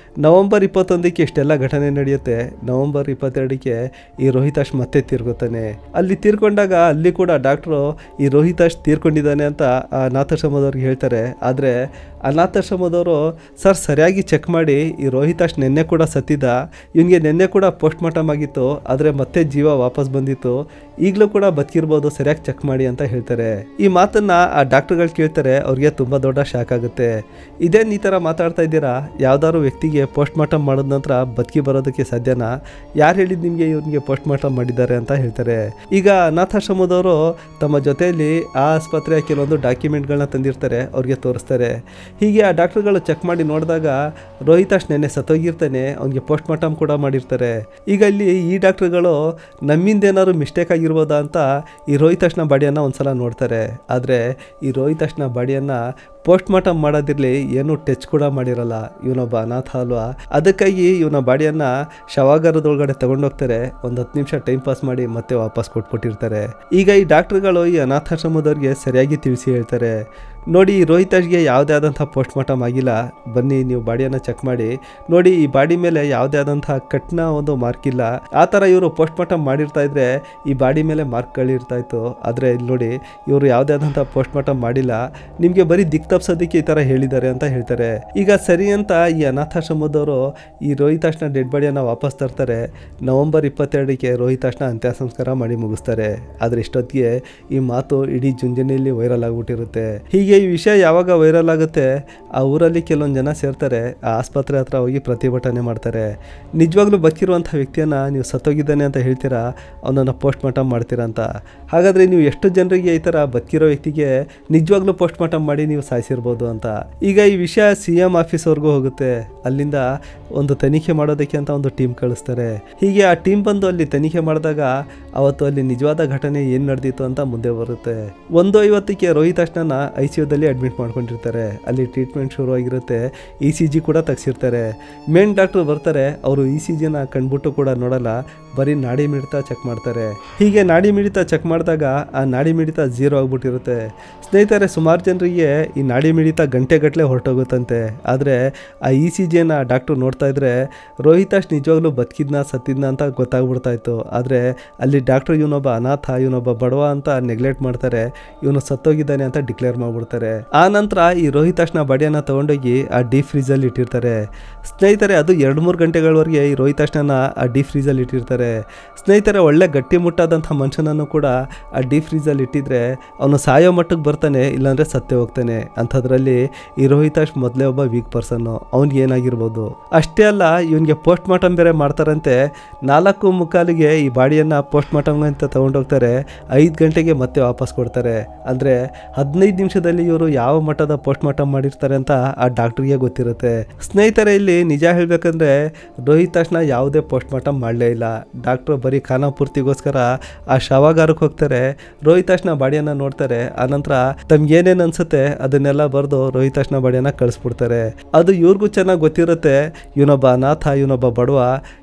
ನವೆಂಬರ್ 21ಕ್ಕೆ ಇಷ್ಟೆಲ್ಲ ಘಟನೆ ನಡೆಯುತ್ತೆ. ನವೆಂಬರ್ 22ಕ್ಕೆ ಈ ರೋಹಿತಾಶ್ ಮತ್ತೆ ತೀರ್ಕೊತಾನೆ. ಅಲ್ಲಿ ತೀರ್ಕೊಂಡಾಗ ಅಲ್ಲಿ ಕೂಡ ಡಾಕ್ಟ್ರು ಈ ರೋಹಿತಾಶ್ ತೀರ್ಕೊಂಡಿದ್ದಾನೆ ಅಂತ ಆ ಅನಾಥಾಶ್ರಮದವ್ರಿಗೆ ಹೇಳ್ತಾರೆ. ಆದರೆ ಅನಾಥಾಶ್ರಮದವರು ಸರ್ ಸರಿಯಾಗಿ ಚೆಕ್ ಮಾಡಿ, ಈ ರೋಹಿತಾಶ್ ನೆನ್ನೆ ಕೂಡ ಸತ್ತಿದ್ದ, ಇವನಿಗೆ ನೆನ್ನೆ ಕೂಡ ಪೋಸ್ಟ್ ಮಾರ್ಟಮ್ ಆಗಿತ್ತು, ಆದರೆ ಮತ್ತೆ ಜೀವ ವಾಪಸ್ ಬಂದಿತ್ತು, ಈಗಲೂ ಕೂಡ ಬದುಕಿರ್ಬೋದು, ಸರಿಯಾಗಿ ಚೆಕ್ ಮಾಡಿ ಅಂತ ಹೇಳ್ತಾರೆ. ಈ ಮಾತನ್ನು ಆ ಡಾಕ್ಟ್ರುಗಳು ಕೇಳ್ತಾರೆ. ಅವ್ರಿಗೆ ತುಂಬ ದೊಡ್ಡ ಶಾಕ್ ಆಗುತ್ತೆ. ಇದೇನು ಈ ಥರ ಮಾತಾಡ್ತಾ ಇದ್ದೀರಾ? ಯಾವ್ದಾದ್ರು ವ್ಯಕ್ತಿಗೆ ಪೋಸ್ಟ್ ಮಾರ್ಟಮ್ ಮಾಡಿದ ನಂತರ ಬದುಕಿ ಬರೋದಕ್ಕೆ ಸಾಧ್ಯನಾ? ಯಾರು ಹೇಳಿದ್ದು ನಿಮಗೆ ಇವನಿಗೆ ಪೋಸ್ಟ್ ಮಾರ್ಟಮ್ ಮಾಡಿದ್ದಾರೆ ಅಂತ ಹೇಳ್ತಾರೆ. ಈಗ ಅನಾಥಾಶ್ರಮದವರು ತಮ್ಮ ಜೊತೆಯಲ್ಲಿ ಆ ಆಸ್ಪತ್ರೆಯ ಕೆಲವೊಂದು ಡಾಕ್ಯುಮೆಂಟ್ಗಳನ್ನ ತಂದಿರ್ತಾರೆ, ಅವ್ರಿಗೆ ತೋರಿಸ್ತಾರೆ. ಹೀಗೆ ಆ ಡಾಕ್ಟ್ರುಗಳು ಚೆಕ್ ಮಾಡಿ ನೋಡಿದಾಗ ರೋಹಿತಾಶ್ ನೆನ್ನೆ ಸತ್ತೋಗಿರ್ತಾನೆ, ಅವನಿಗೆ ಪೋಸ್ಟ್ ಮಾರ್ಟಮ್ ಕೂಡ ಮಾಡಿರ್ತಾರೆ. ಈಗ ಇಲ್ಲಿ ಈ ಡಾಕ್ಟ್ರುಗಳು ನಮ್ಮಿಂದ ಏನಾದ್ರು ಮಿಸ್ಟೇಕ್ ಆಗಿರ್ಬೋದಾ ಅಂತ ಈ ರೋಹಿತಾಶ್ನ ಬಾಡಿಯನ್ನು ಒಂದ್ಸಲ ನೋಡ್ತಾರೆ. ಆದರೆ ಈ ರೋಹಿತಾಶ್ನ ಬಾಡಿಯನ್ನು ಪೋಸ್ಟ್ ಮಾರ್ಟಮ್ ಮಾಡೋದಿರಲಿ, ಏನೂ ಟಚ್ ಕೂಡ ಮಾಡಿರಲ್ಲ. ಇವನೊಬ್ಬ ಅನಾಥ ಅಲ್ವಾ, ಅದಕ್ಕಾಗಿ ಇವನ ಬಾಡಿಯನ್ನು ಶವಾಗಾರದೊಳಗಡೆ ತಗೊಂಡೋಗ್ತಾರೆ. ಒಂದು 10 ನಿಮಿಷ ಟೈಮ್ ಪಾಸ್ ಮಾಡಿ ಮತ್ತೆ ವಾಪಸ್ ಕೊಟ್ಬಿಟ್ಟಿರ್ತಾರೆ. ಈಗ ಈ ಡಾಕ್ಟ್ರುಗಳು ಈ ಅನಾಥಾಶ್ರಮದವ್ರಿಗೆ ಸರಿಯಾಗಿ ತಿಳಿಸಿ ಹೇಳ್ತಾರೆ, ನೋಡಿ ಈ ರೋಹಿತಾಶ್ಗೆ ಯಾವುದೇ ಆದಂಥ ಪೋಸ್ಟ್ ಮಾರ್ಟಮ್ ಆಗಿಲ್ಲ, ಬನ್ನಿ ನೀವು ಬಾಡಿಯನ್ನು ಚೆಕ್ ಮಾಡಿ ನೋಡಿ, ಈ ಬಾಡಿ ಮೇಲೆ ಯಾವುದೇ ಆದಂಥ ಕಟ್ನ ಒಂದು ಮಾರ್ಕ್ ಇಲ್ಲ. ಆ ಥರ ಇವರು ಪೋಸ್ಟ್ ಮಾರ್ಟಮ್ ಮಾಡಿರ್ತಾ ಇದ್ರೆ ಈ ಬಾಡಿ ಮೇಲೆ ಮಾರ್ಕ್ಗಳಿರ್ತಾಯಿತ್ತು. ಆದರೆ ಇಲ್ಲಿ ನೋಡಿ ಇವರು ಯಾವುದೇ ಆದಂಥ ಪೋಸ್ಟ್ ಮಾರ್ಟಮ್ ಮಾಡಿಲ್ಲ, ನಿಮಗೆ ಬರೀ ದಿಕ್ಕು ತಪ್ಪಿಸೋದಕ್ಕೆ ಈ ಥರ ಹೇಳಿದ್ದಾರೆ ಅಂತ ಹೇಳ್ತಾರೆ. ಈಗ ಸರಿ ಅಂತ ಈ ಅನಾಥಾಶ್ರಮದವರು ಈ ರೋಹಿತಾಶ್ನ ಡೆಡ್ ಬಾಡಿಯನ್ನು ವಾಪಸ್ ತರ್ತಾರೆ. ನವೆಂಬರ್ 22ಕ್ಕೆ ರೋಹಿತಾಶ್ನ ಅಂತ್ಯ ಸಂಸ್ಕಾರ ಮಾಡಿ ಮುಗಿಸ್ತಾರೆ. ಆದರೆ ಇಷ್ಟೊತ್ತಿಗೆ ಈ ಮಾತು ಇಡೀ ಜುಂಜನೆಯಲ್ಲಿ ವೈರಲ್ ಆಗಿಬಿಟ್ಟಿರುತ್ತೆ. ಹೀಗೆ ಈ ವಿಷಯ ಯಾವಾಗ ವೈರಲ್ ಆಗುತ್ತೆ ಆ ಊರಲ್ಲಿ ಕೆಲವೊಂದು ಜನ ಸೇರ್ತಾರೆ. ಆ ಆಸ್ಪತ್ರೆ ಹತ್ರ ಹೋಗಿ ಪ್ರತಿಭಟನೆ ಮಾಡ್ತಾರೆ. ನಿಜವಾಗ್ಲೂ ಬದುಕಿರುವಂಥ ವ್ಯಕ್ತಿಯನ್ನು ನೀವು ಸತ್ತೋಗಿದ್ದಾನೆ ಅಂತ ಹೇಳ್ತೀರಾ, ಅವನನ್ನು ಪೋಸ್ಟ್ ಮಾರ್ಟಮ್ ಮಾಡ್ತೀರಾ ಅಂತ. ಹಾಗಾದರೆ ನೀವು ಎಷ್ಟು ಜನರಿಗೆ ಈ ಥರ ಬದುಕಿರೋ ವ್ಯಕ್ತಿಗೆ ನಿಜವಾಗ್ಲೂ ಪೋಸ್ಟ್ ಮಾರ್ಟಮ್ ಮಾಡಿ ನೀವು ಸಾಯಿಸಿರ್ಬೋದು ಅಂತ. ಈಗ ಈ ವಿಷಯ CM ಆಫೀಸ್ವರೆಗೂ ಹೋಗುತ್ತೆ. ಅಲ್ಲಿಂದ ಒಂದು ತನಿಖೆ ಮಾಡೋದಕ್ಕೆ ಅಂತ ಒಂದು ಟೀಮ್ ಕಳಿಸ್ತಾರೆ. ಹೀಗೆ ಆ ಟೀಮ್ ಬಂದು ಅಲ್ಲಿ ತನಿಖೆ ಮಾಡಿದಾಗ ಅವತ್ತು ಅಲ್ಲಿ ನಿಜವಾದ ಘಟನೆ ಏನು ನಡೆದಿತ್ತು ಅಂತ ಮುಂದೆ ಬರುತ್ತೆ. 1:50ಕ್ಕೆ ರೋಹಿತಾಶ್ನ ICUದಲ್ಲಿ ಅಡ್ಮಿಟ್ ಮಾಡ್ಕೊಂಡಿರ್ತಾರೆ. ಅಲ್ಲಿ ಟ್ರೀಟ್ಮೆಂಟ್ ಶುರುವಾಗಿರುತ್ತೆ. ECG ಕೂಡ ತೆಗ್ಸಿರ್ತಾರೆ. ಮೇನ್ ಡಾಕ್ಟ್ರು ಬರ್ತಾರೆ. ಅವರು ECGನ ಕಂಡುಬಿಟ್ಟು ಕೂಡ ನೋಡಲ್ಲ, ಬರೀ ನಾಡಿ ಮಿಡಿತ ಚೆಕ್ ಮಾಡ್ತಾರೆ. ಹೀಗೆ ನಾಡಿ ಮಿಡಿತ ಚೆಕ್ ಮಾಡಿದಾಗ ಆ ನಾಡಿ ಮಿಡಿತ 0 ಆಗಿಬಿಟ್ಟಿರುತ್ತೆ. ಸ್ನೇಹಿತರೆ, ಸುಮಾರು ಜನರಿಗೆ ಈ ನಾಡಿ ಮಿಡಿತ ಗಂಟೆಗಟ್ಟಲೆ ಹೊರಟೋಗುತ್ತಂತೆ. ಆದರೆ ಆ ಇ ಸಿ ಜಿಯನ್ನು ಡಾಕ್ಟ್ರು ನೋಡ್ತಾ ಇದ್ರೆ ರೋಹಿತಾಶ್ ನಿಜವಾಗ್ಲೂ ಬದುಕಿದ್ನ ಸತ್ತಿದ್ನ ಅಂತ ಗೊತ್ತಾಗ್ಬಿಡ್ತಾ ಇತ್ತು. ಆದರೆ ಅಲ್ಲಿ ಡಾಕ್ಟ್ರು ಇವನೊಬ್ಬ ಅನಾಥ, ಇವನೊಬ್ಬ ಬಡವ ಅಂತ ನೆಗ್ಲೆಕ್ಟ್ ಮಾಡ್ತಾರೆ. ಇವನು ಸತ್ತೋಗಿದ್ದಾನೆ ಅಂತ ಡಿಕ್ಲೇರ್ ಮಾಡಿಬಿಡ್ತಾರೆ. ಆ ನಂತರ ಈ ರೋಹಿತಾಶ್ನ ಬಾಡಿಯನ್ನು ತೊಗೊಂಡೋಗಿ ಆ ಡೀಪ್ ಫ್ರೀಜಲ್ಲಿ ಇಟ್ಟಿರ್ತಾರೆ. ಸ್ನೇಹಿತರೆ, ಅದು 2-3 ಗಂಟೆಗಳವರೆಗೆ ಈ ರೋಹಿತಾಶ್ನ ಆ ಡೀಪ್ ಫ್ರೀಜಲ್ಲಿ ಇಟ್ಟಿರ್ತಾರೆ. ಸ್ನೇಹಿತರೆ, ಒಳ್ಳೆ ಗಟ್ಟಿಮುಟ್ಟಾದಂಥ ಮನುಷ್ಯನನ್ನು ಕೂಡ ಆ ಡೀಪ್ ಫ್ರೀಜಲ್ಲಿ ಇಟ್ಟಿದ್ರೆ ಅವನು ಸಾಯೋ ಮಟ್ಟಕ್ಕೆ ಬರ್ತಾನೆ, ಇಲ್ಲಾಂದರೆ ಸತ್ತೇ ಹೋಗ್ತಾನೆ. ಅಂಥದ್ರಲ್ಲಿ ಈ ರೋಹಿತಾಶ್ ಮೊದಲೇ ಒಬ್ಬ ವೀಕ್ ಪರ್ಸನ್ನು. ಅವ್ನಿಗೆ ಏನಾಗಿರ್ಬೋದು. ಅಷ್ಟೇ ಅಲ್ಲ, ಇವನಿಗೆ ಪೋಸ್ಟ್ ಮಾರ್ಟಮ್ ಬೇರೆ ಮಾಡ್ತಾರಂತೆ. 4:45ಗೆ ಈ ಬಾಡಿಯನ್ನು ಪೋಸ್ಟ್ ಮಾರ್ಟಮ್ ಅಂತ ತೊಗೊಂಡೋಗ್ತಾರೆ. 5 ಗಂಟೆಗೆ ಮತ್ತೆ ವಾಪಸ್ ಕೊಡ್ತಾರೆ. ಅಂದರೆ 15 ನಿಮಿಷದಲ್ಲಿ ಇವರು ಯಾವ ಮಟ್ಟದ ಪೋಸ್ಟ್ ಮಾರ್ಟಮ್ ಮಾಡಿರ್ತಾರೆ ಅಂತ ಆ ಡಾಕ್ಟ್ರಿಗೆ ಗೊತ್ತಿರುತ್ತೆ. ಸ್ನೇಹಿತರೆ, ಇಲ್ಲಿ ನಿಜ ಹೇಳಬೇಕಂದ್ರೆ ರೋಹಿತಾಶ್ನ ಯಾವುದೇ ಪೋಸ್ಟ್ ಮಾರ್ಟಮ್ ಮಾಡಲೇ ಇಲ್ಲ. ಡಾಕ್ಟ್ರು ಬರೀ ಖಾನಾಪೂರ್ತಿಗೋಸ್ಕರ ಆ ಶವಾಗಾರಕ್ಕೆ ಹೋಗ್ತಾರೆ, ರೋಹಿತಾಶ್ನ ಬಾಡಿಯನ್ನು ನೋಡ್ತಾರೆ. ಆನಂತರ ತಮ್ಗೇನೇನು ಅನ್ಸುತ್ತೆ ಅದನ್ನೆಲ್ಲ ಬರೆದು ರೋಹಿತಾಶ್ನ ಬಾಡಿಯನ್ನು ಕಳಿಸ್ಬಿಡ್ತಾರೆ. ಅದು ಇವ್ರಿಗೂ ಚೆನ್ನಾಗಿ ಗೊತ್ತಿರುತ್ತೆ, ಇವನೊಬ್ಬ ಅನಾಥ, ಇವನೊಬ್ಬ ಬಡವ,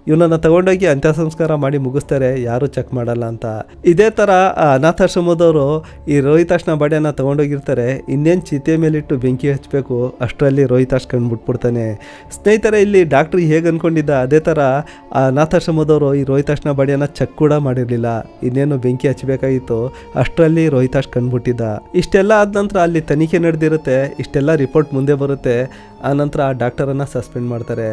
ಇವನನ್ನು ತಗೊಂಡೋಗಿ ಅಂತ್ಯ ಸಂಸ್ಕಾರ ಮಾಡಿ ಮುಗಿಸ್ತಾರೆ, ಯಾರೂ ಚೆಕ್ ಮಾಡಲ್ಲ ಅಂತ. ಇದೇ ಥರ ಆ ಅನಾಥಾಶ್ರಮದವರು ಈ ರೋಹಿತಾಶ್ನ ಬಾಡಿಯನ್ನು ತಗೊಂಡೋಗಿರ್ತಾರೆ. ಇನ್ನೇನು ಚಿತೆ ಮೇಲಿಟ್ಟು ಬೆಂಕಿ ಹಚ್ಚಬೇಕು ಅಷ್ಟರಲ್ಲಿ ರೋಹಿತಾಶ್ ಕಂಡುಬಿಟ್ಬಿಡ್ತಾನೆ. ಸ್ನೇಹಿತರೆ, ಇಲ್ಲಿ ಡಾಕ್ಟ್ರು ಹೇಗೆ ಅಂದ್ಕೊಂಡಿದ್ದ ಅದೇ ಥರ ಆ ಅನಾಥಾಶ್ರಮದವರು ಈ ರೋಹಿತಾಶ್ನ ಬಾಡಿಯನ್ನು ಚೆಕ್ ಕೂಡ ಮಾಡಿರಲಿಲ್ಲ. ಇನ್ನೇನು ಬೆಂಕಿ ಹಚ್ಚಬೇಕಾಗಿತ್ತು ಅಷ್ಟರಲ್ಲಿ ರೋಹಿತಾಶ್ ಕಂಡುಬಿಟ್ಟಿದ್ದ. ಇಷ್ಟೆಲ್ಲ ಆದ ನಂತರ ಅಲ್ಲಿ ತನಿಖೆ ನಡೆದಿರುತ್ತೆ, ಇಷ್ಟೆಲ್ಲ ರಿಪೋರ್ಟ್ ಮುಂದೆ ಬರುತ್ತೆ. ಆನಂತರ ಆ ಡಾಕ್ಟರನ್ನು ಸಸ್ಪೆಂಡ್ ಮಾಡ್ತಾರೆ.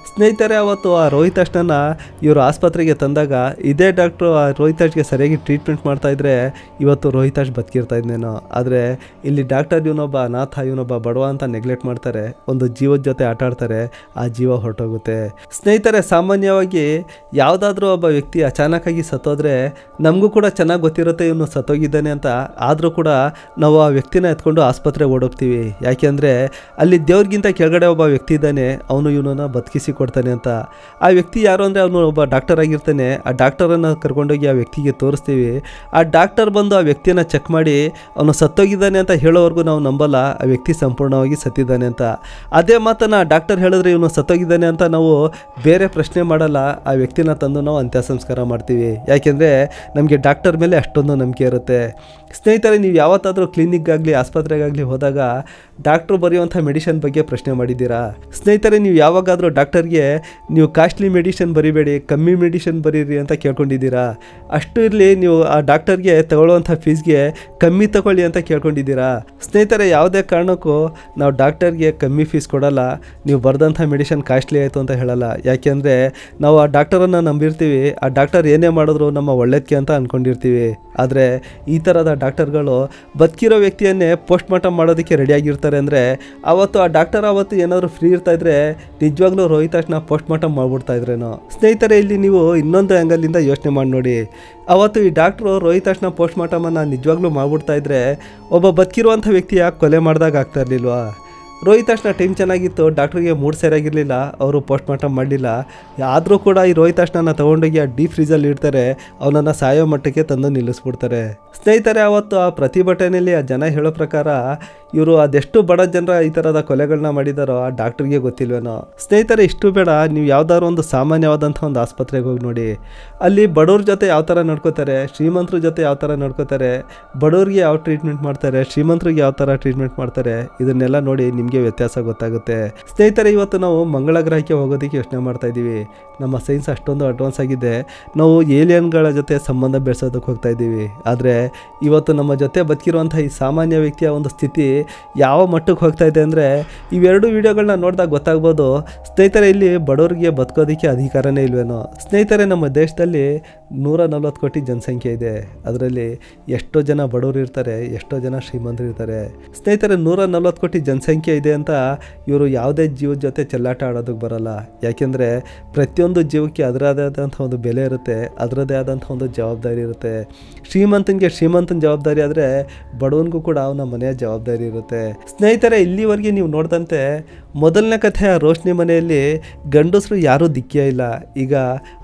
ಸ್ನೇಹಿತರೆ, ಅವತ್ತು ಆ ರೋಹಿತಾಶ್ನನ್ನು ಇವರು ಆಸ್ಪತ್ರೆಗೆ ತಂದಾಗ ಇದೇ ಡಾಕ್ಟ್ರು ಆ ರೋಹಿತಾಶ್ಗೆ ಸರಿಯಾಗಿ ಟ್ರೀಟ್ಮೆಂಟ್ ಮಾಡ್ತಾಯಿದ್ರೆ ಇವತ್ತು ರೋಹಿತಾಶ್ ಬದುಕಿರ್ತಾ ಇದ್ನೇನೋ. ಆದರೆ ಇಲ್ಲಿ ಡಾಕ್ಟರ್ ಇವನೊಬ್ಬ ಅನಾಥ, ಇವನೊಬ್ಬ ಬಡವ ಅಂತ ನೆಗ್ಲೆಕ್ಟ್ ಮಾಡ್ತಾರೆ. ಒಂದು ಜೀವದ ಜೊತೆ ಆಟ ಆಡ್ತಾರೆ, ಆ ಜೀವ ಹೊರಟೋಗುತ್ತೆ. ಸ್ನೇಹಿತರೆ, ಸಾಮಾನ್ಯವಾಗಿ ಯಾವುದಾದ್ರೂ ಒಬ್ಬ ವ್ಯಕ್ತಿ ಅಚಾನಕ್ಕಾಗಿ ಸತ್ತೋದ್ರೆ ನಮಗೂ ಕೂಡ ಚೆನ್ನಾಗಿ ಗೊತ್ತಿರುತ್ತೆ ಇವನು ಸತ್ತೋಗಿದ್ದಾನೆ ಅಂತ. ಆದರೂ ಕೂಡ ನಾವು ಆ ವ್ಯಕ್ತಿನ ಎತ್ಕೊಂಡು ಆಸ್ಪತ್ರೆಗೆ ಓಡೋಗ್ತೀವಿ. ಯಾಕೆಂದರೆ ಅಲ್ಲಿ ದೇವ್ರಿಗಿಂತ ಕೆಳಗಡೆ ಒಬ್ಬ ವ್ಯಕ್ತಿ ಇದ್ದಾನೆ, ಅವನು ಇವನನ್ನು ಬದುಕಿಸಿ ಕೊಡ್ತಾನೆ ಅಂತ. ಆ ವ್ಯಕ್ತಿ ಯಾರು ಅಂದರೆ ಅವನು ಒಬ್ಬ ಡಾಕ್ಟರ್ ಆಗಿರ್ತಾನೆ. ಆ ಡಾಕ್ಟರನ್ನು ಕರ್ಕೊಂಡೋಗಿ ಆ ವ್ಯಕ್ತಿಗೆ ತೋರಿಸ್ತೀವಿ. ಆ ಡಾಕ್ಟರ್ ಬಂದು ಆ ವ್ಯಕ್ತಿಯನ್ನು ಚೆಕ್ ಮಾಡಿ ಅವನು ಸತ್ತೋಗಿದ್ದಾನೆ ಅಂತ ಹೇಳೋವರೆಗೂ ನಾವು ನಂಬಲ್ಲ ಆ ವ್ಯಕ್ತಿ ಸಂಪೂರ್ಣವಾಗಿ ಸತ್ತಿದ್ದಾನೆ ಅಂತ. ಅದೇ ಮಾತನ್ನು ಡಾಕ್ಟರ್ ಹೇಳಿದ್ರೆ ಇವನು ಸತ್ತೋಗಿದ್ದಾನೆ ಅಂತ ನಾವು ಬೇರೆ ಪ್ರಶ್ನೆ ಮಾಡಲ್ಲ, ಆ ವ್ಯಕ್ತಿನ ತಂದು ನಾವು ಅಂತ್ಯ ಸಂಸ್ಕಾರ ಮಾಡ್ತೀವಿ. ಯಾಕೆಂದರೆ ನಮಗೆ ಡಾಕ್ಟರ್ ಮೇಲೆ ಅಷ್ಟೊಂದು ನಂಬಿಕೆ ಇರುತ್ತೆ. ಸ್ನೇಹಿತರೆ, ನೀವು ಯಾವತ್ತಾದರೂ ಕ್ಲಿನಿಕ್ಗಾಗಲಿ ಆಸ್ಪತ್ರೆಗಾಗಲಿ ಹೋದಾಗ ಡಾಕ್ಟ್ರು ಬರೆಯುವಂಥ ಮೆಡಿಷನ್ ಬಗ್ಗೆ ಪ್ರಶ್ನೆ ಮಾಡಿದ್ದೀರಾ? ಸ್ನೇಹಿತರೆ, ನೀವು ಯಾವಾಗಾದರೂ ಡಾಕ್ಟರ್ಗೆ ನೀವು ಕಾಸ್ಟ್ಲಿ ಮೆಡಿಷನ್ ಬರಿಬೇಡಿ, ಕಮ್ಮಿ ಮೆಡಿಷನ್ ಬರೀರಿ ಅಂತ ಕೇಳ್ಕೊಂಡಿದ್ದೀರಾ? ಅಷ್ಟು ಇರಲಿ, ನೀವು ಆ ಡಾಕ್ಟರ್ಗೆ ತಗೊಳ್ಳುವಂಥ ಫೀಸ್ಗೆ ಕಮ್ಮಿ ತಗೊಳ್ಳಿ ಅಂತ ಕೇಳ್ಕೊಂಡಿದ್ದೀರಾ? ಸ್ನೇಹಿತರೆ, ಯಾವುದೇ ಕಾರಣಕ್ಕೂ ನಾವು ಡಾಕ್ಟರ್ಗೆ ಕಮ್ಮಿ ಫೀಸ್ ಕೊಡಲ್ಲ, ನೀವು ಬರೆದಂಥ ಮೆಡಿಷನ್ ಕಾಸ್ಟ್ಲಿ ಆಯಿತು ಅಂತ ಹೇಳಲ್ಲ. ಯಾಕೆಂದರೆ ನಾವು ಆ ಡಾಕ್ಟರನ್ನು ನಂಬಿರ್ತೀವಿ, ಆ ಡಾಕ್ಟರ್ ಏನೇ ಮಾಡಿದ್ರು ನಮ್ಮ ಒಳ್ಳೆದಕ್ಕೆ ಅಂತ ಅಂದ್ಕೊಂಡಿರ್ತೀವಿ. ಆದರೆ ಈ ಥರದ ಡಾಕ್ಟರ್ಗಳು ಬದುಕಿರೋ ವ್ಯಕ್ತಿಯನ್ನೇ ಪೋಸ್ಟ್ ಮಾರ್ಟಮ್ ಮಾಡೋದಕ್ಕೆ ರೆಡಿಯಾಗಿರ್ತಾರೆ. ಅಂದರೆ ಅವತ್ತು ಆ ಡಾಕ್ಟರ್ ಅವತ್ತು ಏನಾದರೂ ಫ್ರೀ ಇರ್ತಾಯಿದ್ರೆ ನಿಜವಾಗ್ಲೂ ರೋಹಿತಾಶ್ನ ಪೋಸ್ಟ್ ಮಾರ್ಟಮ್ ಮಾಡ್ಬಿಡ್ತಾ ಇದ್ರೇನೋ. ಸ್ನೇಹಿತರೆ, ಇಲ್ಲಿ ನೀವು ಇನ್ನೊಂದು ಆ್ಯಂಗಲಿಂದ ಯೋಚನೆ ಮಾಡಿ ನೋಡಿ. ಅವತ್ತು ಈ ಡಾಕ್ಟ್ರು ರೋಹಿತಾಶ್ನ ಪೋಸ್ಟ್ ಮಾರ್ಟಮನ್ನು ನಿಜವಾಗ್ಲೂ ಮಾಡ್ಬಿಡ್ತಾ ಇದ್ರೆ ಒಬ್ಬ ಬದುಕಿರುವಂಥ ವ್ಯಕ್ತಿಯ ಕೊಲೆ ಮಾಡಿದಾಗ ಆಗ್ತಾ ಇರಲಿಲ್ವಾ? ರೋಹಿತಾಶ್ನ ಟೈಮ್ ಚೆನ್ನಾಗಿತ್ತು, ಡಾಕ್ಟ್ರಿಗೆ ಮೂಡ್ ಸರಿಯಾಗಿರಲಿಲ್ಲ, ಅವರು ಪೋಸ್ಟ್ ಮಾರ್ಟಮ್ ಮಾಡಲಿಲ್ಲ. ಆದರೂ ಕೂಡ ಈ ರೋಹಿತಾಶ್ನ ತೊಗೊಂಡೋಗಿ ಆ ಡೀಪ್ ಫ್ರೀಜಲ್ಲಿ ಇಡ್ತಾರೆ, ಅವನನ್ನು ಸಾಯೋ ಮಟ್ಟಕ್ಕೆ ತಂದು ನಿಲ್ಲಿಸ್ಬಿಡ್ತಾರೆ. ಸ್ನೇಹಿತರೆ, ಅವತ್ತು ಆ ಪ್ರತಿಭಟನೆಯಲ್ಲಿ ಆ ಜನ ಹೇಳೋ ಪ್ರಕಾರ ಇವರು ಅದೆಷ್ಟು ಬಡ ಜನರ ಈ ಥರದ ಕೊಲೆಗಳನ್ನ ಮಾಡಿದಾರೋ ಆ ಡಾಕ್ಟ್ರಿಗೆ ಗೊತ್ತಿಲ್ವೇನೋ. ಸ್ನೇಹಿತರೆ, ಇಷ್ಟು ಬೇಡ, ನೀವು ಯಾವುದಾದ್ರು ಒಂದು ಸಾಮಾನ್ಯವಾದಂಥ ಒಂದು ಆಸ್ಪತ್ರೆಗೆ ಹೋಗಿ ನೋಡಿ. ಅಲ್ಲಿ ಬಡವ್ರ ಜೊತೆ ಯಾವ ಥರ ನಡ್ಕೋತಾರೆ, ಶ್ರೀಮಂತರ ಜೊತೆ ಯಾವ ಥರ ನಡ್ಕೋತಾರೆ, ಬಡವ್ರಿಗೆ ಯಾವ ಟ್ರೀಟ್ಮೆಂಟ್ ಮಾಡ್ತಾರೆ, ಶ್ರೀಮಂತರಿಗೆ ಯಾವ ಥರ ಟ್ರೀಟ್ಮೆಂಟ್ ಮಾಡ್ತಾರೆ, ಇದನ್ನೆಲ್ಲ ನೋಡಿ ನಿಮಗೆ ವ್ಯತ್ಯಾಸ ಗೊತ್ತಾಗುತ್ತೆ. ಸ್ನೇಹಿತರೆ, ಇವತ್ತು ನಾವು ಮಂಗಳ ಗ್ರಹಕ್ಕೆ ಹೋಗೋದಕ್ಕೆ ಯೋಚನೆ ಮಾಡ್ತಾ ಇದ್ದೀವಿ. ನಮ್ಮ ಸೈನ್ಸ್ ಅಷ್ಟೊಂದು ಅಡ್ವಾನ್ಸ್ ಆಗಿದೆ, ನಾವು ಏಲಿಯನ್ಗಳ ಜೊತೆ ಸಂಬಂಧ ಬೆಳೆಸೋದಕ್ಕೆ ಹೋಗ್ತಾ ಇದ್ದೀವಿ. ಆದರೆ ಇವತ್ತು ನಮ್ಮ ಜೊತೆ ಬದುಕಿರುವಂಥ ಈ ಸಾಮಾನ್ಯ ವ್ಯಕ್ತಿಯ ಒಂದು ಸ್ಥಿತಿ ಯಾವ ಮಟ್ಟಕ್ಕೆ ಹೋಗ್ತಾ ಇದೆ ಅಂದರೆ ಇವೆರಡು ವಿಡಿಯೋಗಳನ್ನ ನೋಡಿದಾಗ ಗೊತ್ತಾಗ್ಬೋದು. ಸ್ನೇಹಿತರೆ, ಇಲ್ಲಿ ಬಡವರಿಗೆ ಬದುಕೋದಕ್ಕೆ ಅಧಿಕಾರನೇ ಇಲ್ವೇನೋ. ಸ್ನೇಹಿತರೆ, ನಮ್ಮ ದೇಶದಲ್ಲಿ 140 ಕೋಟಿ ಜನಸಂಖ್ಯೆ ಇದೆ. ಅದರಲ್ಲಿ ಎಷ್ಟೋ ಜನ ಬಡವರು ಇರ್ತಾರೆ, ಎಷ್ಟೋ ಜನ ಶ್ರೀಮಂತರು ಇರ್ತಾರೆ. ಸ್ನೇಹಿತರೆ, 140 ಕೋಟಿ ಜನಸಂಖ್ಯೆ ಇದೆ ಅಂತ ಇವರು ಯಾವುದೇ ಜೀವದ ಜೊತೆ ಚೆಲ್ಲಾಟ ಆಡೋದಕ್ಕೆ ಬರಲ್ಲ. ಯಾಕೆಂದರೆ ಪ್ರತಿಯೊಂದು ಜೀವಕ್ಕೆ ಅದರದೇ ಆದಂಥ ಒಂದು ಬೆಲೆ ಇರುತ್ತೆ, ಅದರದೇ ಆದಂಥ ಒಂದು ಜವಾಬ್ದಾರಿ ಇರುತ್ತೆ. ಶ್ರೀಮಂತನಿಗೆ ಶ್ರೀಮಂತನ ಜವಾಬ್ದಾರಿ ಆದರೆ ಬಡವನಿಗೂ ಕೂಡ ಅವನ ಮನೆಯ ಜವಾಬ್ದಾರಿ ಇರುತ್ತೆ. ಸ್ನೇಹಿತರೆ, ಇಲ್ಲಿವರೆಗೆ ನೀವು ನೋಡಿದಂತೆ ಮೊದಲನೇ ಕಥೆ ರೋಶ್ನಿ ಮನೆಯಲ್ಲಿ ಗಂಡಸರು ಯಾರೂ ದಿಕ್ಕೇ ಇಲ್ಲ. ಈಗ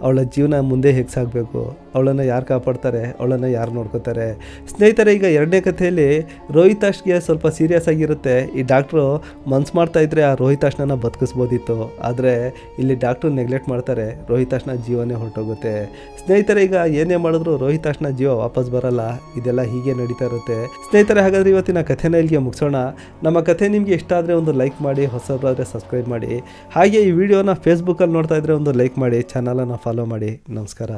ಅವಳ ಜೀವನ ಮುಂದೆ ಹೇಗೆ ಸಾಗಬೇಕು, ಅವಳನ್ನು ಯಾರು ಕಾಪಾಡ್ತಾರೆ, ಅವಳನ್ನು ಯಾರು ನೋಡ್ಕೋತಾರೆ. ಸ್ನೇಹಿತರೆ, ಈಗ ಎರಡನೇ ಕಥೆಯಲ್ಲಿ ರೋಹಿತಾಶ್ಗೆ ಸ್ವಲ್ಪ ಸೀರಿಯಸ್ ಆಗಿರುತ್ತೆ. ಈ ಡಾಕ್ಟ್ರು ಮನ್ಸು ಮಾಡ್ತಾಯಿದ್ರೆ ಆ ರೋಹಿತಾಶ್ನ ಬದುಕಿಸ್ಬೋದಿತ್ತು. ಆದರೆ ಇಲ್ಲಿ ಡಾಕ್ಟ್ರು ನೆಗ್ಲೆಕ್ಟ್ ಮಾಡ್ತಾರೆ, ರೋಹಿತಾಶ್ನ ಜೀವನೇ ಹೊರಟೋಗುತ್ತೆ. ಸ್ನೇಹಿತರೆ, ಈಗ ಏನೇ ಮಾಡಿದ್ರು ರೋಹಿತಾಶ್ನ ಜೀವ ವಾಪಸ್ ಬರಲ್ಲ. ಇದೆಲ್ಲ ಹೀಗೆ ನಡೀತಾ ಇರುತ್ತೆ. ಸ್ನೇಹಿತರೆ, ಹಾಗಾದರೆ ಇವತ್ತಿನ ಕಥೆನ ಇಲ್ಲಿಗೆ ಮುಗಿಸೋಣ. ನಮ್ಮ ಕಥೆ ನಿಮಗೆ ಇಷ್ಟ ಆದರೆ ಒಂದು ಲೈಕ್ ಮಾಡಿ, ಹೊಸಬರಾದರೆ ಸಬ್ಸ್ಕ್ರೈಬ್ ಮಾಡಿ. ಹಾಗೆ ಈ ವಿಡಿಯೋನ ಫೇಸ್ಬುಕ್ಕಲ್ಲಿ ನೋಡ್ತಾ ಇದ್ದರೆ ಒಂದು ಲೈಕ್ ಮಾಡಿ, ಚಾನಲನ್ನು ಫಾಲೋ ಮಾಡಿ. ನಮಸ್ಕಾರ.